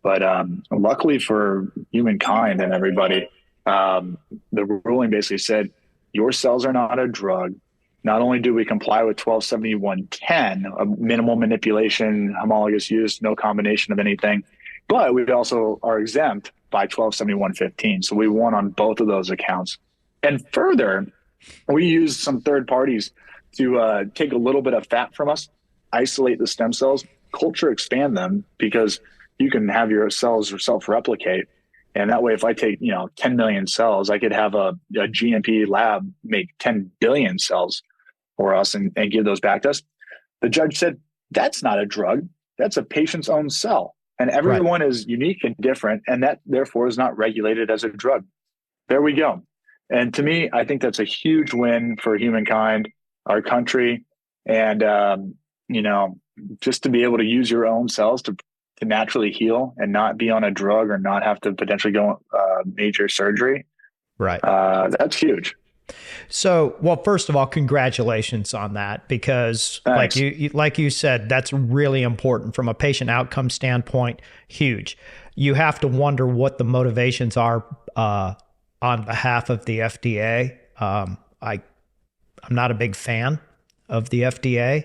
But luckily for humankind and everybody, the ruling basically said, your cells are not a drug. Not only do we comply with 1271.10, a minimal manipulation, homologous use, no combination of anything, but we also are exempt by 1271.15. So we won on both of those accounts. And further, we used some third parties to take a little bit of fat from us, isolate the stem cells, culture expand them, because you can have your cells self-replicate. And that way, if I take, 10 million cells, I could have a GMP lab make 10 billion cells for us and give those back to us. The judge said, that's not a drug. That's a patient's own cell. And everyone is unique and different. And that therefore is not regulated as a drug. There we go. And to me, I think that's a huge win for humankind, our country. And, just to be able to use your own cells to naturally heal and not be on a drug or not have to potentially go major surgery. Right. That's huge. So, well, first of all, congratulations on that, because Thanks. like you said, that's really important from a patient outcome standpoint. Huge. You have to wonder what the motivations are on behalf of the FDA. I'm not a big fan of the FDA.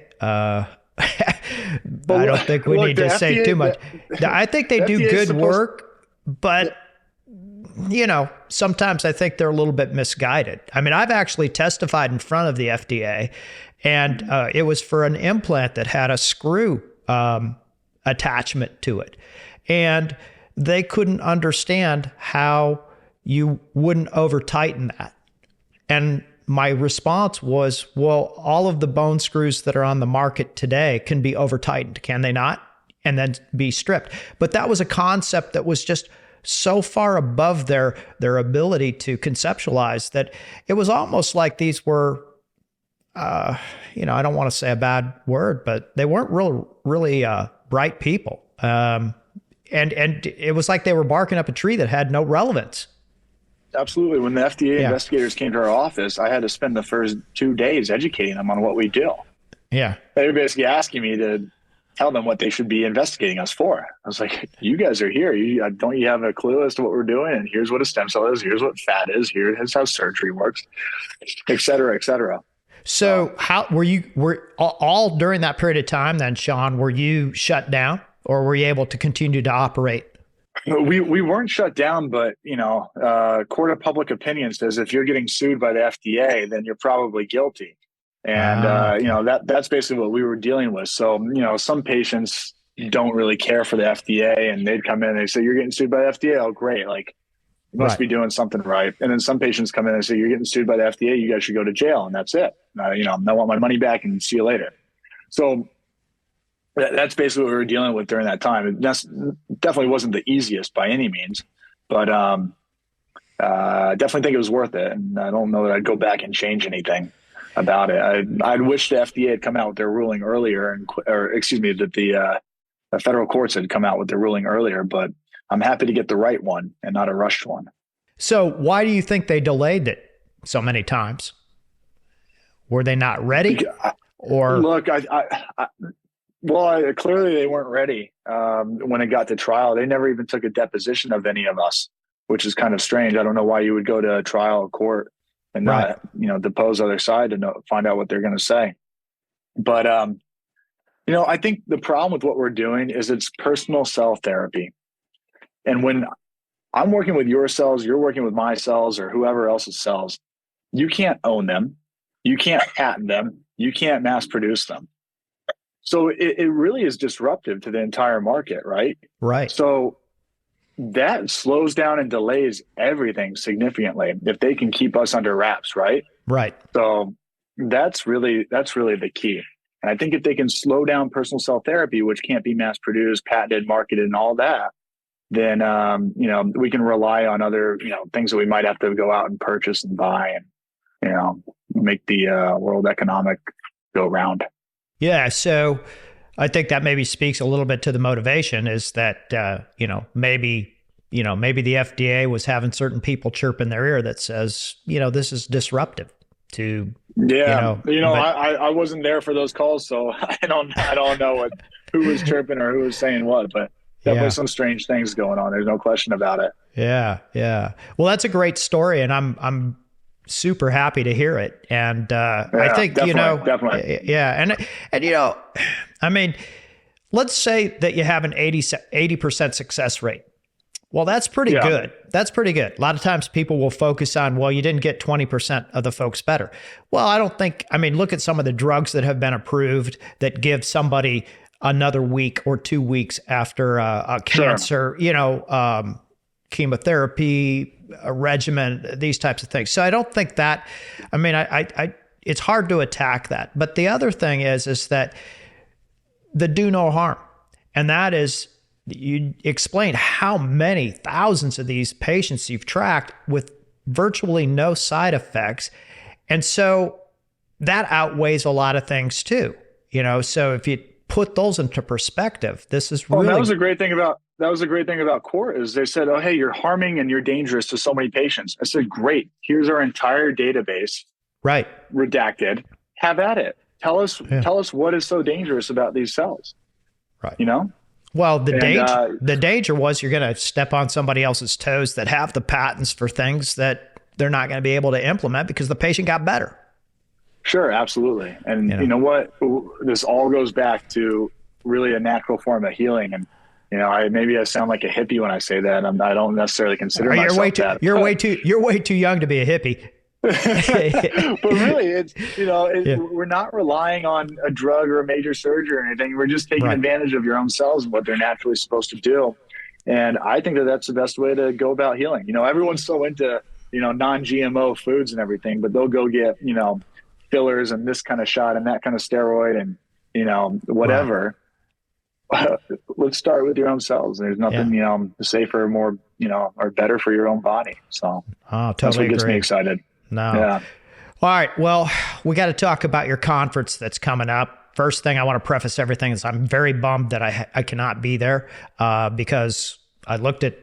I don't think we need to say too much. I think they do good work, but sometimes I think they're a little bit misguided. I mean, I've actually testified in front of the FDA, and it was for an implant that had a screw attachment to it. And they couldn't understand how you wouldn't over-tighten that. And my response was, well, all of the bone screws that are on the market today can be over-tightened, can they not? And then be stripped. But that was a concept that was just so far above their ability to conceptualize that it was almost like these were, I don't want to say a bad word, but they weren't really bright people. And it was like they were barking up a tree that had no relevance. Absolutely. When the FDA investigators came to our office, I had to spend the first 2 days educating them on what we do. Yeah. They were basically asking me to tell them what they should be investigating us for. I was like, you guys are here. Don't you have a clue as to what we're doing? And here's what a stem cell is. Here's what fat is. Here's how surgery works, et cetera, et cetera. So how were all during that period of time then, Sean, were you shut down or were you able to continue to operate? We weren't shut down, but, court of public opinion says if you're getting sued by the FDA, then you're probably guilty. And, okay. That's basically what we were dealing with. So, some patients don't really care for the FDA, and they'd come in and they say, you're getting sued by the FDA. Oh, great. Like, you must be doing something right. And then some patients come in and say, you're getting sued by the FDA. You guys should go to jail. And that's it. I want my money back and see you later. So that's basically what we were dealing with during that time. It definitely wasn't the easiest by any means, but I definitely think it was worth it. And I don't know that I'd go back and change anything about it. I'd wish the FDA had come out with their ruling earlier, that the federal courts had come out with their ruling earlier, but I'm happy to get the right one and not a rushed one. So why do you think they delayed it so many times? Were they not ready? Or look, clearly they weren't ready when it got to trial. They never even took a deposition of any of us, which is kind of strange. I don't know why you would go to a trial court and not, depose the other side to find out what they're going to say. But I think the problem with what we're doing is it's personal cell therapy. And when I'm working with your cells, you're working with my cells or whoever else's cells, you can't own them. You can't patent them. You can't mass produce them. So it really is disruptive to the entire market, right? Right. So that slows down and delays everything significantly if they can keep us under wraps, right? Right. So that's really the key. And I think if they can slow down personal cell therapy, which can't be mass produced, patented, marketed, and all that, then we can rely on other things that we might have to go out and purchase and buy and make the world economic go round. Yeah. So I think that maybe speaks a little bit to the motivation is that, maybe the FDA was having certain people chirp in their ear that says, this is disruptive to, I wasn't there for those calls, so I don't know who was chirping or who was saying what, but definitely some strange things going on. There's no question about it. Yeah. Yeah. Well, that's a great story. And I'm super happy to hear it. And I think, definitely. Yeah. And I mean, let's say that you have an 80% success rate. Well, that's pretty good. That's pretty good. A lot of times people will focus on, well, you didn't get 20% of the folks better. Well, look at some of the drugs that have been approved that give somebody another week or 2 weeks after a cancer, chemotherapy, a regimen, these types of things. So I don't think that, it's hard to attack that. But the other thing is that the do no harm. And that is, you explained how many thousands of these patients you've tracked with virtually no side effects. And so that outweighs a lot of things too. So if you put those into perspective, this is really... that was a great thing about Court is they said, oh, hey, you're harming and you're dangerous to so many patients. I said, great. Here's our entire database. Right. Redacted. Have at it. Tell us what is so dangerous about these cells. Right. Well, the danger was you're going to step on somebody else's toes that have the patents for things that they're not going to be able to implement because the patient got better. Sure, absolutely. And you know what? This all goes back to really a natural form of healing. And maybe I sound like a hippie when I say that. I don't necessarily consider myself that. You're way too young to be a hippie. But really, we're not relying on a drug or a major surgery or anything. We're just taking advantage of your own cells and what they're naturally supposed to do. And I think that that's the best way to go about healing. Everyone's so into, non-GMO foods and everything, but they'll go get, fillers and this kind of shot and that kind of steroid and, whatever. Right. Let's start with your own cells. There's nothing, safer, more, or better for your own body. So that's what gets me excited. No. Yeah. All right. Well, we got to talk about your conference that's coming up. First thing I want to preface everything is I'm very bummed that I cannot be there because I looked at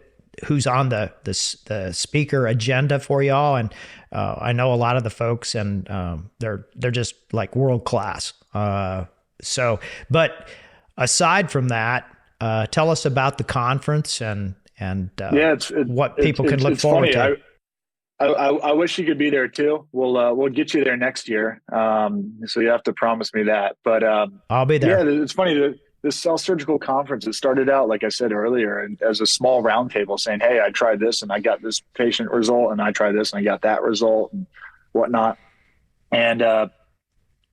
who's on the speaker agenda for y'all, and I know a lot of the folks, and they're just like world class. But aside from that, tell us about the conference and what people can look forward to. I wish you could be there too. We'll get you there next year. So you have to promise me that. But I'll be there. Yeah, it's funny. This cell surgical conference, it started out, like I said earlier, and as a small roundtable saying, hey, I tried this and I got this patient result, and I tried this and I got that result and whatnot. And a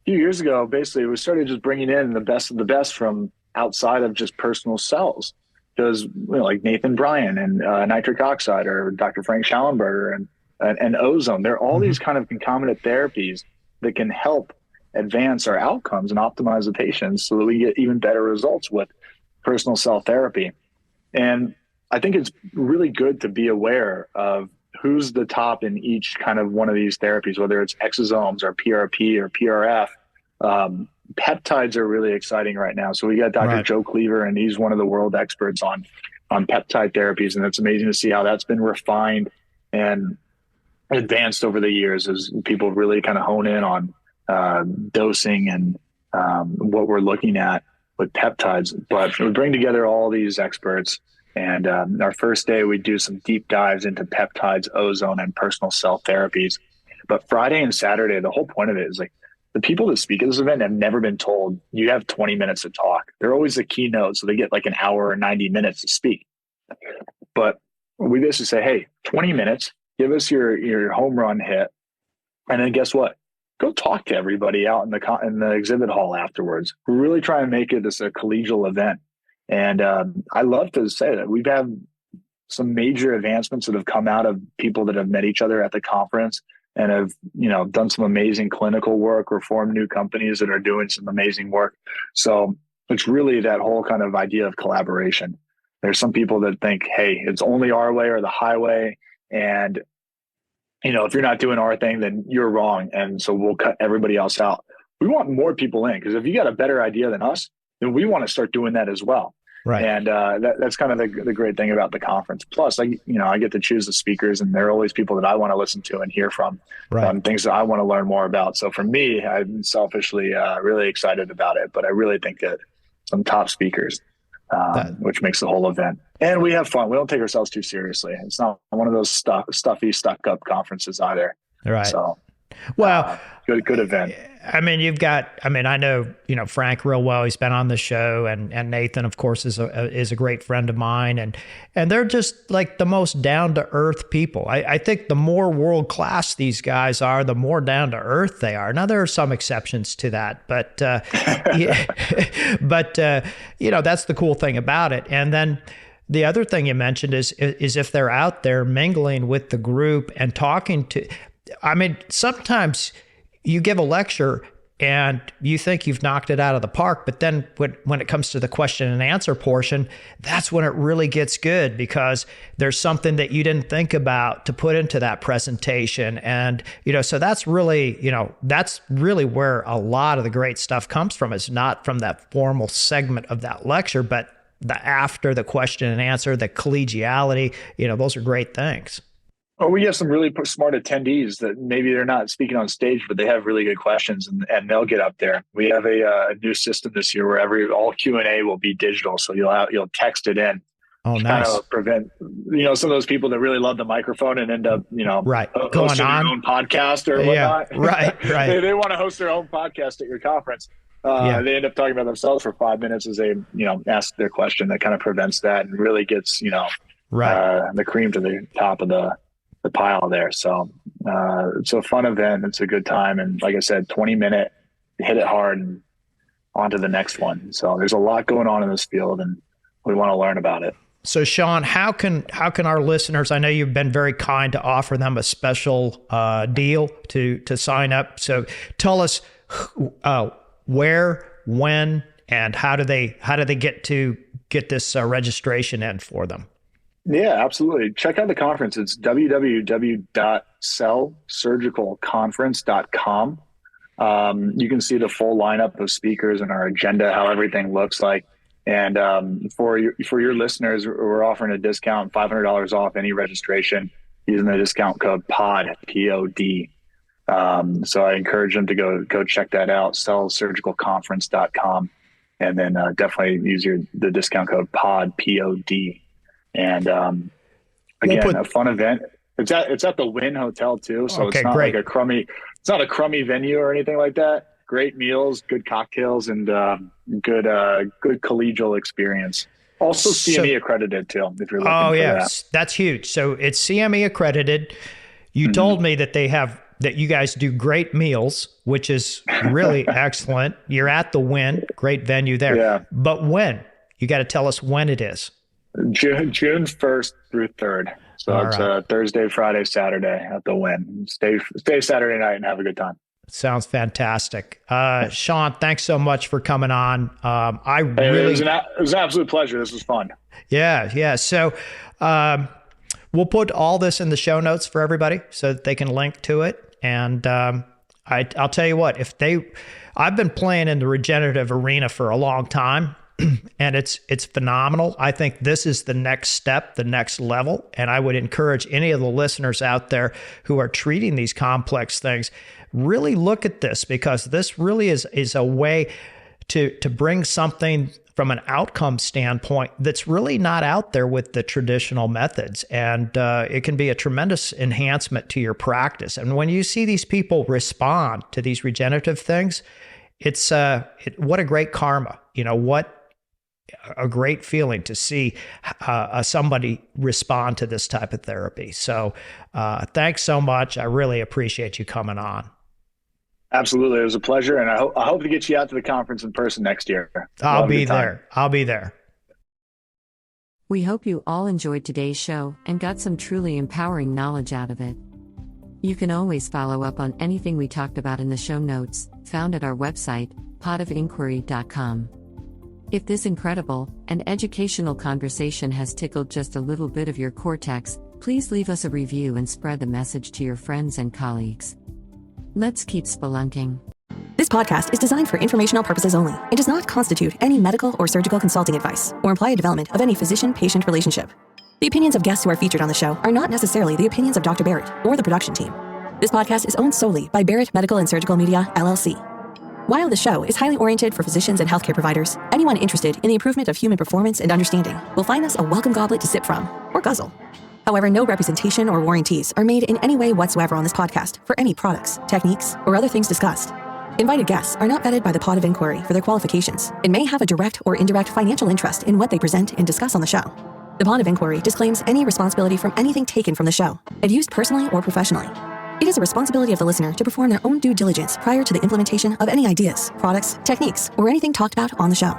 few years ago, basically, we started just bringing in the best of the best from outside of just personal cells. Because like Nathan Bryan and nitric oxide, or Dr. Frank Schallenberger and ozone. There are all these kind of concomitant therapies that can help advance our outcomes and optimize the patients so that we get even better results with personal cell therapy. And I think it's really good to be aware of who's the top in each kind of one of these therapies, whether it's exosomes or PRP or PRF. Peptides are really exciting right now. So we got Dr. Joe Cleaver, and he's one of the world experts on peptide therapies. And it's amazing to see how that's been refined and advanced over the years as people really kind of hone in on dosing and what we're looking at with peptides. But we bring together all these experts, and our first day we do some deep dives into peptides, ozone, and personal cell therapies. But Friday and Saturday, the whole point of it is like the people that speak at this event have never been told you have 20 minutes to talk. They're always the keynote, so they get like an hour or 90 minutes to speak. But we basically say, hey, 20 minutes, give us your home run hit, and then guess what? Go talk to everybody out in the exhibit hall afterwards. We really try and make it this a collegial event. And I love to say that we've had some major advancements that have come out of people that have met each other at the conference and have, done some amazing clinical work or formed new companies that are doing some amazing work. So it's really that whole kind of idea of collaboration. There's some people that think, hey, it's only our way or the highway. And, if you're not doing our thing, then you're wrong. And so we'll cut everybody else out. We want more people in, because if you got a better idea than us, then we want to start doing that as well. Right. And that's kind of the great thing about the conference. Plus, I get to choose the speakers, and they're always people that I want to listen to and hear from, things that I want to learn more about. So for me, I'm selfishly really excited about it, but I really think that some top speakers, which makes the whole event. And we have fun. We don't take ourselves too seriously. It's not one of those stuffy, stuck-up conferences either. Right. So, well, good event. I know, Frank real well. He's been on the show, and Nathan, of course, is a great friend of mine. And they're just like the most down to earth people. I think the more world class these guys are, the more down to earth they are. Now, there are some exceptions to that, but, that's the cool thing about it. And then the other thing you mentioned is if they're out there mingling with the group and talking to, sometimes you give a lecture and you think you've knocked it out of the park, but then when it comes to the question and answer portion, that's when it really gets good, because there's something that you didn't think about to put into that presentation. And, so that's really where a lot of the great stuff comes from. It's not from that formal segment of that lecture, but after the question and answer, the collegiality, those are great things. Well, we have some really smart attendees that maybe they're not speaking on stage, but they have really good questions, and they'll get up there. We have a new system this year where all Q&A will be digital, so you'll text it in. Oh, nice. Kind of prevent some of those people that really love the microphone and end up hosting their own podcast or whatnot. Right. They want to host their own podcast at your conference. They end up talking about themselves for 5 minutes as they ask their question. That kind of prevents that and really gets the cream to the top of the pile there. So it's a fun event. It's a good time. And like I said, 20-minute, hit it hard and on to the next one. So there's a lot going on in this field, and we want to learn about it. So Sean, how can our listeners, I know you've been very kind to offer them a special deal to sign up. So tell us where, when, and how do they get this registration in for them? Yeah, absolutely. Check out the conference. It's www.cellsurgicalconference.com. You can see the full lineup of speakers and our agenda, how everything looks like. And for your listeners, we're offering a discount, $500 off any registration using the discount code POD, P-O-D. So I encourage them to go check that out, cellsurgicalconference.com, and then definitely use the discount code POD, P-O-D. And again, a fun event. It's at the Wynn Hotel too, so it's not great. It's not a crummy venue or anything like that. Great meals, good cocktails, and good collegial experience. Also CME accredited too, if you're looking for that. That's huge. So it's CME accredited. You told me that that you guys do great meals, which is really excellent. You're at the Wynn, great venue there. Yeah. But when? You got to tell us when it is. June 1st through 3rd. So it's Thursday, Friday, Saturday at the Wynn. Stay Saturday night and have a good time. Sounds fantastic. Sean, thanks so much for coming on. It was an absolute pleasure. This was fun. Yeah. So we'll put all this in the show notes for everybody so that they can link to it. And I'll tell you what, I've been playing in the regenerative arena for a long time. And it's phenomenal. I think this is the next step, the next level. And I would encourage any of the listeners out there who are treating these complex things, really look at this, because this really is a way to bring something from an outcome standpoint that's really not out there with the traditional methods. And it can be a tremendous enhancement to your practice. And when you see these people respond to these regenerative things, it's what a great karma. What a great feeling to see somebody respond to this type of therapy. So thanks so much. I really appreciate you coming on. Absolutely. It was a pleasure. And I hope to get you out to the conference in person next year. I'll be there. We hope you all enjoyed today's show and got some truly empowering knowledge out of it. You can always follow up on anything we talked about in the show notes, found at our website, potofinquiry.com. If this incredible and educational conversation has tickled just a little bit of your cortex, please leave us a review and spread the message to your friends and colleagues. Let's keep spelunking. This podcast is designed for informational purposes only and does not constitute any medical or surgical consulting advice or imply a development of any physician-patient relationship. The opinions of guests who are featured on the show are not necessarily the opinions of Dr. Barrett or the production team. This podcast is owned solely by Barrett Medical and Surgical Media, LLC. While the show is highly oriented for physicians and healthcare providers, anyone interested in the improvement of human performance and understanding will find this a welcome goblet to sip from or guzzle. However, no representation or warranties are made in any way whatsoever on this podcast for any products, techniques, or other things discussed. Invited guests are not vetted by the Pod of Inquiry for their qualifications and may have a direct or indirect financial interest in what they present and discuss on the show. The Pod of Inquiry disclaims any responsibility from anything taken from the show and used personally or professionally. It is a responsibility of the listener to perform their own due diligence prior to the implementation of any ideas, products, techniques, or anything talked about on the show.